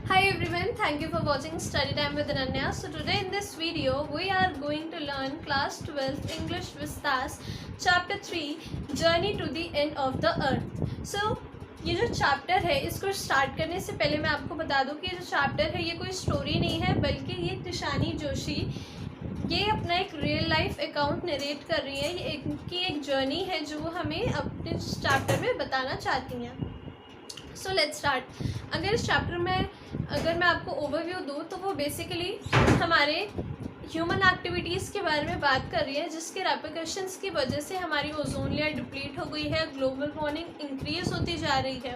Hi everyone, thank you for watching Study Time with Ananya. So today in this video, we are going to learn class 12 English Vistas chapter 3 Journey to the End of the Earth. So ये जो chapter है इसको start करने से पहले मैं आपको बता दूं कि ये जो चैप्टर है ये कोई स्टोरी नहीं है, बल्कि ये तिशानी जोशी ये अपना एक रियल लाइफ अकाउंट नरेट कर रही है। ये एक जर्नी है जो वो हमें अपने चैप्टर में बताना चाहती हैं। सो लेट्स स्टार्ट। अगर मैं आपको ओवरव्यू दूँ तो वो बेसिकली हमारे ह्यूमन एक्टिविटीज़ के बारे में बात कर रही है, जिसके रेपरकशंस की वजह से हमारी ओजोन लेयर डिप्लीट हो गई है, ग्लोबल वार्मिंग इंक्रीज होती जा रही है।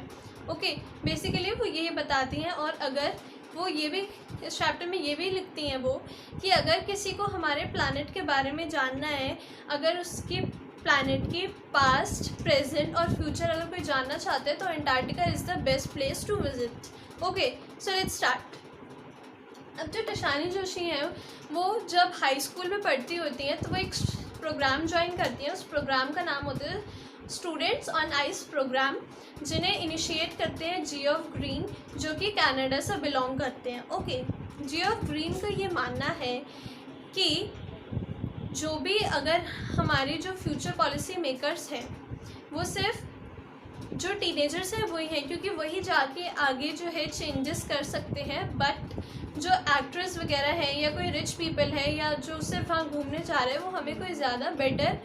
ओके, बेसिकली वो ये बताती हैं। और अगर वो ये भी इस चैप्टर में ये भी लिखती हैं वो कि अगर किसी को हमारे प्लानट के बारे में जानना है, अगर उसकी प्लैनेट की पास्ट, प्रेजेंट और फ्यूचर अगर कोई जानना चाहते हैं तो Antarctica is the best place to visit. Okay, so let's start. अब जो तिशानी जोशी हैं वो जब हाई स्कूल में पढ़ती होती हैं तो वो एक प्रोग्राम ज्वाइन करती हैं। उस प्रोग्राम का नाम होता है स्टूडेंट्स ऑन आइस प्रोग्राम, जिन्हें इनिशिएट करते हैं जियोफ ग्रीन, जो कि कनाडा से बिलोंग करते हैं। ओके, जियोफ ग्रीन का ये मानना है कि जो भी अगर हमारे जो फ्यूचर पॉलिसी मेकर्स हैं वो सिर्फ जो टीनेजर्स हैं वही हैं, क्योंकि वही जाके आगे जो है चेंजेस कर सकते हैं। बट जो एक्ट्रेस वगैरह है या कोई रिच पीपल है या जो सिर्फ वहाँ घूमने जा रहे हैं वो हमें कोई ज़्यादा बेटर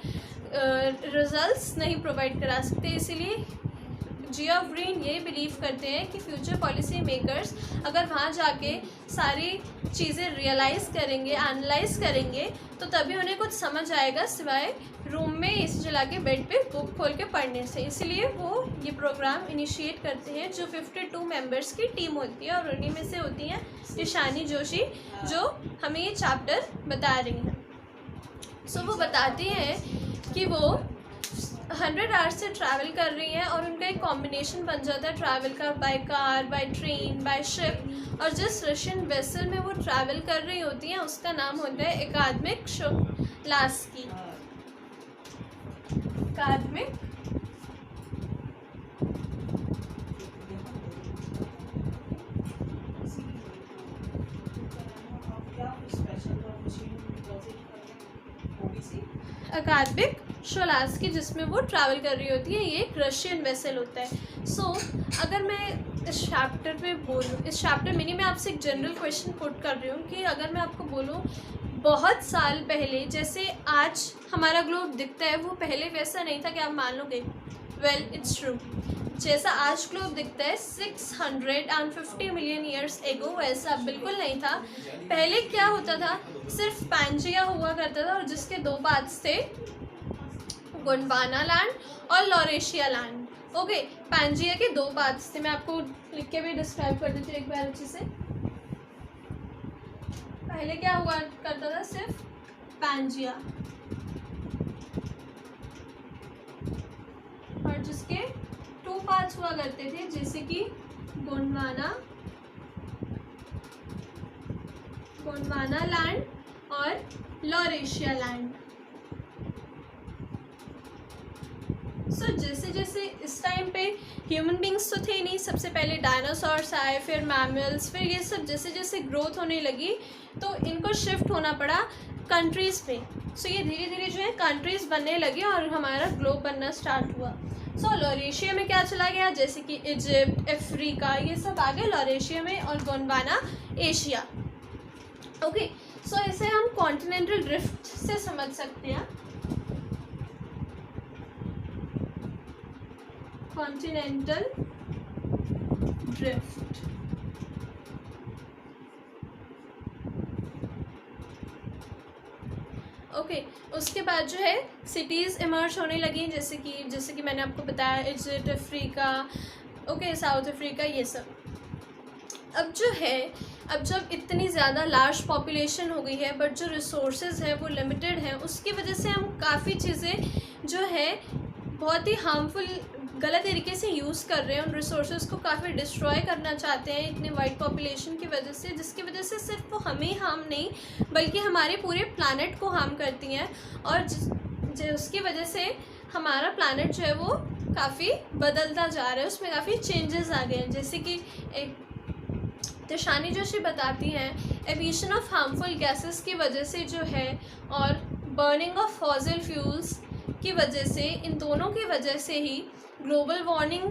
रिजल्ट्स नहीं प्रोवाइड करा सकते। इसीलिए जियोफ ग्रीन ये बिलीव करते हैं कि फ्यूचर पॉलिसी मेकर्स अगर वहाँ जाके सारी चीज़ें रियलाइज़ करेंगे, एनालाइज करेंगे, तो तभी उन्हें कुछ समझ आएगा, सिवाय रूम में एसी जला के बेड पे बुक खोल के पढ़ने से। इसलिए वो ये प्रोग्राम इनिशिएट करते हैं, जो 52 मेंबर्स की टीम होती है और उन्हीं में से होती हैं तिशानी जोशी, जो हमें ये चैप्टर बता रही हैं। सो वो बताती हैं कि वो 100 आवर्स से ट्रैवल कर रही हैं और उनका एक कॉम्बिनेशन बन जाता है ट्रैवल का, by car, by train, by ship. और जिस रशियन वेसल में वो ट्रैवल कर रही होती हैं उसका नाम होता है एकादमिक शुलास्की। एकादमिक अकादमिक शोलास्की, जिसमें वो ट्रैवल कर रही होती है। ये एक रशियन वेसल होता है। सो अगर मैं इस चैप्टर पे बोलूँ, इस चैप्टर में नहीं, मैं आपसे एक जनरल क्वेश्चन पुट कर रही हूँ कि अगर मैं आपको बोलूँ बहुत साल पहले जैसे आज हमारा ग्लोब दिखता है वो पहले वैसा नहीं था, क्या आप मान लोगे? Well, it's true. जैसा आज ग्लोब दिखता है 650 मिलियन ईयर्स एगो वैसा बिल्कुल नहीं था। पहले क्या होता था, सिर्फ पैंजिया हुआ करता था और जिसके दो पार्ट्स थे, गोंडवाना लैंड और लॉरेशिया लैंड। ओके, पैंजिया के दो पार्ट्स थे। मैं आपको लिख के भी डिस्क्राइब कर देती हूँ एक बार अच्छे से। पहले क्या हुआ करता था, सिर्फ पैंजिया, और जिसके 2 पार्ट्स हुआ करते थे, जैसे कि गोंडवाना लैंड और लॉरेशिया लैंड। सो जैसे जैसे इस टाइम पे ह्यूमन बींग्स तो थे नहीं, सबसे पहले डायनासोर्स आए, फिर मैमल्स, फिर ये सब जैसे जैसे ग्रोथ होने लगी तो इनको शिफ्ट होना पड़ा कंट्रीज़ पे। सो ये धीरे धीरे जो है कंट्रीज़ बनने लगी और हमारा ग्लोब बनना स्टार्ट हुआ। सो लॉरेशिया में क्या चला गया, जैसे कि इजिप्ट, अफ्रीका, ये सब आ गए लॉरेशिया में, और गोंडवाना एशिया। ओके, सो इसे हम कॉन्टिनेंटल ड्रिफ्ट से समझ सकते हैं। Continental drift. ओके, उसके बाद जो है सिटीज़ इमर्ज होने लगी, जैसे कि मैंने आपको बताया Egypt, Africa, okay, south Africa, ये सब। अब जब इतनी ज़्यादा लार्ज पॉपुलेशन हो गई है, बट जो रिसोर्सेज है वो लिमिटेड हैं, उसकी वजह से हम काफ़ी चीज़ें जो है बहुत ही हार्मफुल गलत तरीके से यूज़ कर रहे हैं। उन रिसोर्सेज को काफ़ी डिस्ट्रॉय करना चाहते हैं इतनी वाइड पॉपुलेशन की वजह से, जिसकी वजह से सिर्फ वो हमें हार्म नहीं बल्कि हमारे पूरे प्लानट को हार्म करती हैं। और उसकी वजह से हमारा प्लानट जो है वो काफ़ी बदलता जा रहा है, उसमें काफ़ी चेंजेस आ गए हैं। जैसे कि एक तिशानी जोशी बताती हैं एमिशन ऑफ हार्मफुल गैसेस की वजह से जो है और बर्निंग ऑफ फॉसिल फ्यूल्स की वजह से, इन दोनों की वजह से ही ग्लोबल वार्मिंग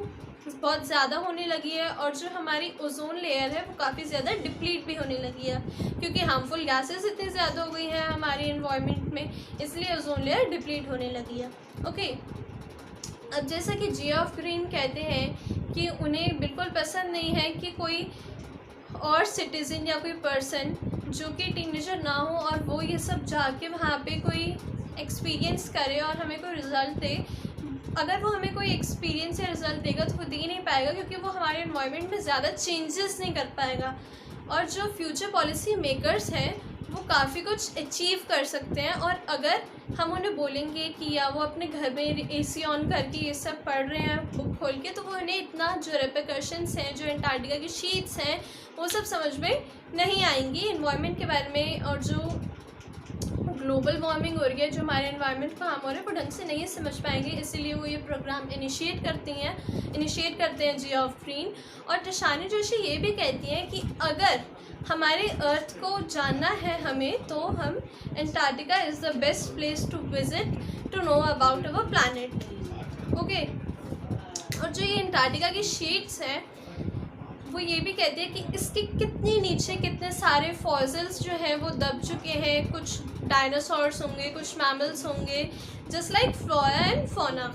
बहुत ज़्यादा होने लगी है और जो हमारी ओजोन लेयर है वो काफ़ी ज़्यादा डिप्लीट भी होने लगी है, क्योंकि हार्मफुल गैसेस इतनी ज़्यादा हो गई हैं हमारे इन्वायरमेंट में, इसलिए ओजोन लेयर डिप्लीट होने लगी है। ओके, अब जैसा कि जियोफ ग्रीन कहते हैं कि उन्हें बिल्कुल पसंद नहीं है कि कोई और सिटीज़न या कोई पर्सन जो कि टीनेजर ना हो और वो ये सब जाके वहाँ पे कोई एक्सपीरियंस करे और हमें कोई रिज़ल्ट दे। अगर वो हमें कोई एक्सपीरियंस या रिज़ल्ट देगा तो वो दे नहीं पाएगा, क्योंकि वो हमारे इन्वायरमेंट में ज़्यादा चेंजेस नहीं कर पाएगा। और जो फ्यूचर पॉलिसी मेकर्स हैं वो काफ़ी कुछ अचीव कर सकते हैं, और अगर हम उन्हें बोलेंगे कि या वो अपने घर में AC ऑन करके ये सब पढ़ रहे हैं बुक खोल के, तो वो उन्हें इतना जो रिपरकशंस हैं, जो एंटार्क्टिका की शीट्स हैं, वो सब समझ में नहीं आएंगी इन्वायरमेंट के बारे में। और जो ग्लोबल वार्मिंग हो रही है, जो हमारे इन्वायरमेंट को हार्म हो रहा है, वो ढंग से नहीं समझ पाएंगे, इसीलिए वो ये प्रोग्राम इनिशिएट करते हैं जियोफ ग्रीन। और तिशानी जोशी ये भी कहती हैं कि अगर हमारे अर्थ को जानना है हमें, तो हम Antarctica is the best place to visit to know about our planet. Okay, और जो ये एंटार्क्टिका की शीट्स हैं वो ये भी कहते हैं कि इसके कितनी नीचे कितने सारे फॉसिल्स जो हैं वो दब चुके हैं, कुछ डायनासोर्स होंगे, कुछ मैमल्स होंगे, just like flora and fauna.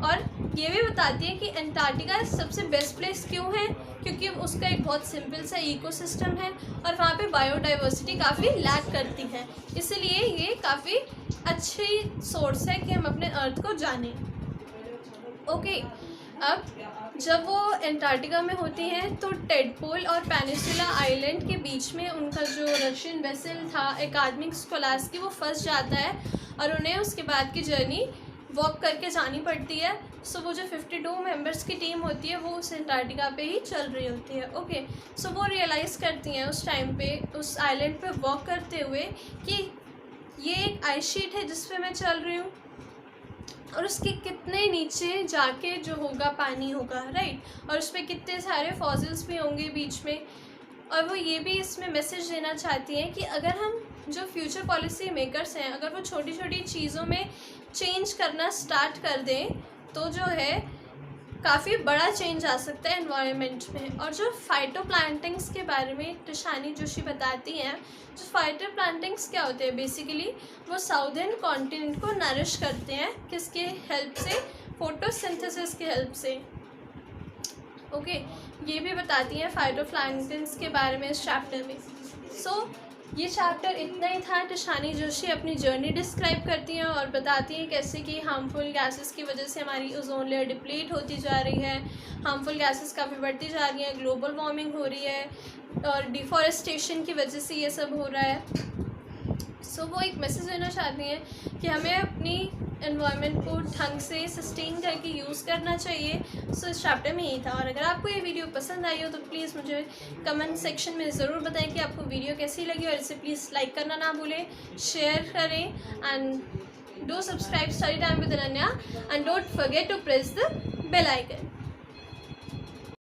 और ये भी बताती है कि एंटार्क्टिका सबसे बेस्ट प्लेस क्यों है, क्योंकि उसका एक बहुत सिंपल सा इकोसिस्टम है और वहाँ पे बायोडाइवर्सिटी काफ़ी लैक करती है, इसलिए ये काफ़ी अच्छी सोर्स है कि हम अपने अर्थ को जानें। ओके, अब जब वो एंटार्क्टिका में होती हैं तो टेडपोल और पेनिनसुला आइलैंड के बीच में उनका जो रशियन वेसल था एकाडमिक स्कोलास्की, वो फंस जाता है और उन्हें उसके बाद की जर्नी वॉक करके जानी पड़ती है। सो वो जो 52 मेंबर्स की टीम होती है वो उस एंटार्क्टिका पे ही चल रही होती है। ओके, सो वो रियलाइज़ करती हैं उस टाइम पे उस आइलैंड पे वॉक करते हुए कि ये एक आइस शीट है जिस पे मैं चल रही हूँ और उसके कितने नीचे जाके जो होगा पानी होगा, राइट, और उस पर कितने सारे फॉसिल्स भी होंगे बीच में। और वो ये भी इसमें मैसेज देना चाहती हैं कि अगर हम जो फ्यूचर पॉलिसी मेकर्स हैं, अगर वो छोटी छोटी चीज़ों में चेंज करना स्टार्ट कर दें तो जो है काफ़ी बड़ा चेंज आ सकता है एनवायरनमेंट में। और जो फाइटोप्लांटिंग्स के बारे में तिशानी जोशी बताती हैं, जो फाइटोप्लांटिंग्स क्या होते हैं, बेसिकली वो साउदर्न कॉन्टिनेंट को नरिश करते हैं, किसके हेल्प से, फोटोसिंथेसिस के हेल्प से। ओके, ये भी बताती हैं फाइटोप्लैंक्टन्स के बारे में इस चैप्टर में। सो ये चैप्टर इतना ही था। तिशानी जोशी अपनी जर्नी डिस्क्राइब करती हैं और बताती हैं कैसे कि हार्मफुल गैसेस की वजह से हमारी ओजोन लेयर डिप्लीट होती जा रही है, हार्मफुल गैसेस काफ़ी बढ़ती जा रही हैं, ग्लोबल वार्मिंग हो रही है और डिफॉरेस्टेशन की वजह से ये सब हो रहा है। सो वो एक मैसेज देना चाहती हैं कि हमें अपनी एनवायरनमेंट को ढंग से सस्टेन करके यूज़ करना चाहिए। सो इस चैप्टर में यही था। और अगर आपको ये वीडियो पसंद आई हो तो प्लीज़ मुझे कमेंट सेक्शन में ज़रूर बताएं कि आपको वीडियो कैसी लगी, और इसे प्लीज़ लाइक करना ना भूलें, शेयर करें, and do subscribe study time with Ananya, and don't forget to press the bell icon.